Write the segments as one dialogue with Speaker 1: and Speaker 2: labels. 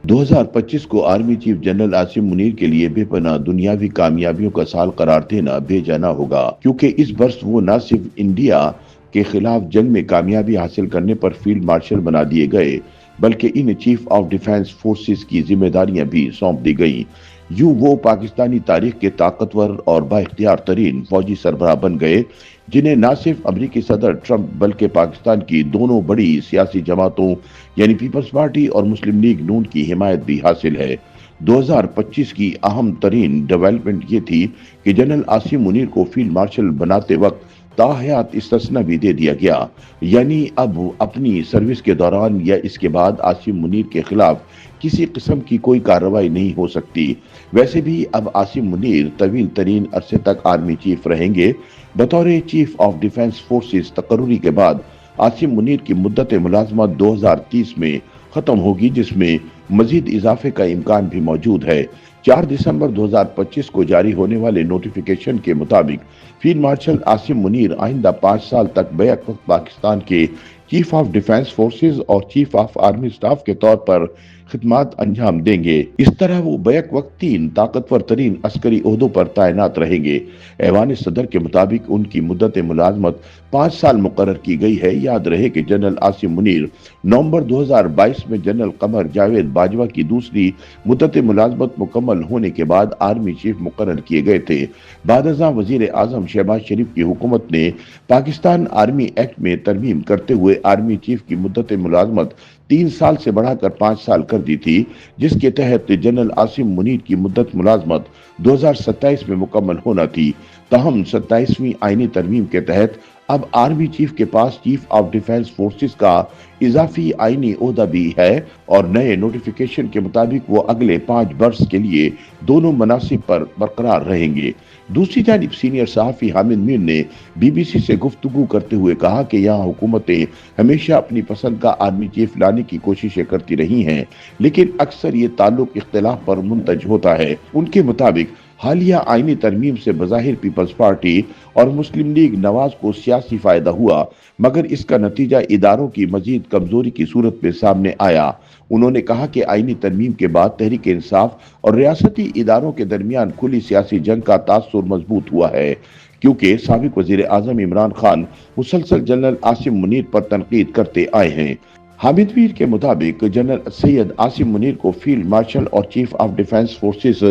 Speaker 1: 2025 کو army chief general Asim Munir کے لیے بے پناہ دنیاوی کامیابیوں کا سال قرار دینا بے جانا ہوگا، کیونکہ اس برس وہ نہ صرف انڈیا کے خلاف جنگ میں کامیابی حاصل کرنے پر فیلڈ مارشل بنا دیے گئے، بلکہ انہیں چیف آف ڈیفنس فورسز کی ذمہ داریاں بھی سونپ دی گئیں۔ یوں وہ پاکستانی تاریخ کے طاقتور اور با اختیار ترین فوجی سربراہ بن گئے، جنہیں نہ صرف امریکی صدر ٹرمپ بلکہ پاکستان کی دونوں بڑی سیاسی جماعتوں یعنی پیپلز پارٹی اور مسلم لیگ نون کی حمایت بھی حاصل ہے۔ 2025 کی اہم ترین ڈیولپمنٹ یہ تھی کہ جنرل آصم منیر کو فیلڈ مارشل بناتے وقت تاحیات استثناء بھی دے دیا گیا، یعنی اب اپنی سروس کے دوران یا اس کے بعد آصم منیر کے خلاف کسی قسم کی کوئی کارروائی نہیں ہو سکتی۔ ویسے بھی اب آصم منیر طویل ترین عرصے تک آرمی چیف رہیں گے۔ بطور چیف آف ڈیفنس فورسز تقرری کے بعد آصم منیر کی مدت ملازمت 2030 میں ختم ہوگی، جس میں مزید اضافے کا امکان بھی موجود ہے۔ 4 دسمبر 2025 کو جاری ہونے والے نوٹیفیکیشن کے مطابق فیلڈ مارشل آصم منیر آئندہ 5 سال تک بیک وقت پاکستان کے چیف آف ڈیفنس فورسز اور چیف آف آرمی سٹاف کے طور پر خدمات انجام دیں گے۔ اس طرح وہ بیک وقت 3 طاقتور ترین عسکری عہدوں پر تعینات رہیں گے۔ ایوان صدر کے مطابق ان کی مدت ملازمت 5 سال مقرر کی گئی ہے۔ یاد رہے کہ جنرل آصم منیر نومبر 2022 میں جنرل قمر جاوید باجوہ کی دوسری مدت ملازمت مکمل ہونے کے بعد آرمی چیف مقرر کیے گئے تھے۔ بعد ازاں وزیر اعظم شہباز شریف کی حکومت نے پاکستان آرمی ایکٹ میں ترمیم کرتے ہوئے آرمی چیف کی مدت ملازمت 3 سال سے بڑھا کر 5 سال کر دی تھی، جس کے تحت جنرل آصم منیر کی مدت ملازمت 2027 میں مکمل ہونا تھی۔ تاہم 27ویں آئینی ترمیم کے تحت اب آرمی چیف کے پاس چیف آف ڈیفنس فورسز کا اضافی آئینی عہدہ بھی ہے اور نئے نوٹیفیکیشن کے مطابق وہ اگلے 5 برس کے لیے دونوں مناصب پر برقرار رہیں گے۔ دوسری جانب سینئر صحافی حامد میر نے بی بی سی سے گفتگو کرتے ہوئے کہا کہ یہاں حکومتیں ہمیشہ اپنی پسند کا آرمی چیف لانے کی کوششیں کرتی رہی ہیں، لیکن اکثر یہ تعلق اختلاف پر منتج ہوتا ہے۔ ان کے مطابق حالیہ آئینی ترمیم سے بظاہر پیپلز پارٹی اور مسلم لیگ نواز کو سیاسی فائدہ ہوا، مگر اس کا نتیجہ اداروں کی مزید کمزوری کی صورت میں سامنے آیا۔ انہوں نے کہا کہ آئینی ترمیم کے بعد تحریک انصاف اور ریاستی اداروں کے درمیان کھلی سیاسی جنگ کا تاثر مضبوط ہوا ہے، کیونکہ سابق وزیر اعظم عمران خان مسلسل جنرل آصم منیر پر تنقید کرتے آئے ہیں۔ حامد میر کے مطابق جنرل سید آصم منیر کو فیلڈ مارشل اور چیف آف ڈیفنس فورسز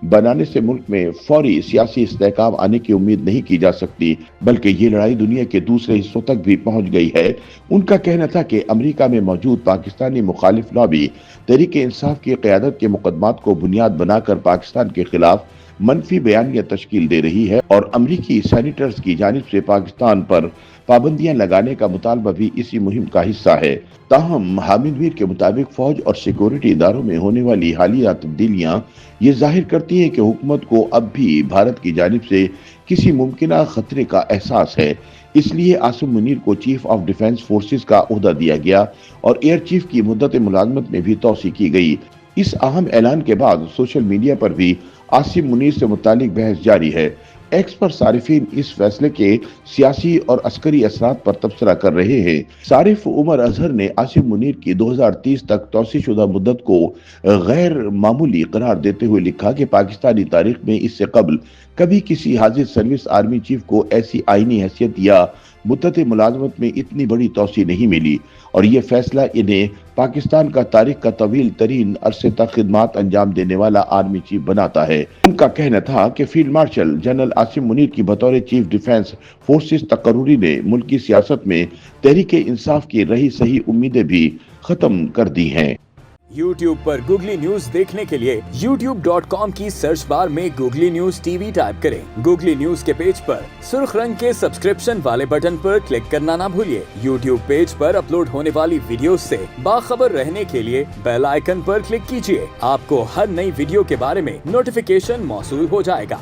Speaker 1: بنانے سے ملک میں فوری سیاسی استحکام آنے کی امید نہیں کی جا سکتی، بلکہ یہ لڑائی دنیا کے دوسرے حصوں تک بھی پہنچ گئی ہے۔ ان کا کہنا تھا کہ امریکہ میں موجود پاکستانی مخالف لابی تحریک انصاف کی قیادت کے مقدمات کو بنیاد بنا کر پاکستان کے خلاف منفی بیانیہ تشکیل دے رہی ہے اور امریکی سینیٹرز کی جانب سے پاکستان پر پابندیاں لگانے کا مطالبہ بھی اسی مہم کا حصہ ہے۔ تاہم حامد میر کے مطابق فوج اور سیکورٹی اداروں میں ہونے والی حالیہ تبدیلیاں یہ ظاہر کرتی ہیں کہ حکومت کو اب بھی بھارت کی جانب سے کسی ممکنہ خطرے کا احساس ہے۔ اس لیے آصم منیر کو چیف آف ڈیفنس فورسز کا عہدہ دیا گیا اور ایئر چیف کی مدت ملازمت میں بھی توسیع کی گئی۔ اس اہم اعلان کے بعد سوشل میڈیا پر بھی آصم منیر سے متعلق بحث جاری ہے۔ ایکس پر صارفین اس فیصلے کے سیاسی اور عسکری اثرات پر تبصرہ کر رہے ہیں۔ صارف عمر اظہر نے آصم منیر کی 2030 تک توسیع شدہ مدت کو غیر معمولی قرار دیتے ہوئے لکھا کہ پاکستانی تاریخ میں اس سے قبل کبھی کسی حاضر سروس آرمی چیف کو ایسی آئینی حیثیت یا مدت ملازمت میں اتنی بڑی توسیع نہیں ملی، اور یہ فیصلہ انہیں پاکستان کا تاریخ کا طویل ترین عرصے تک خدمات انجام دینے والا آرمی چیف بناتا ہے۔ ان کا کہنا تھا کہ field marshal general Asim Munir کی بطور چیف ڈیفنس فورسز تقرری نے ملکی سیاست میں تحریک انصاف کی رہی صحیح امیدیں بھی ختم کر دی ہیں۔
Speaker 2: YouTube پر گوگلی نیوز دیکھنے کے لیے youtube.com کی سرچ بار میں googly news T V type کریں۔ گوگلی نیوز کے پیج پر سرخ رنگ کے سبسکرپشن والے بٹن پر کلک کرنا نہ بھولیے۔ YouTube پیج پر اپلوڈ ہونے والی ویڈیوز سے باخبر رہنے کے لیے بیل آئیکن پر کلک کیجیے۔ آپ کو ہر نئی ویڈیو کے بارے میں نوٹیفیکیشن موصول ہو جائے گا۔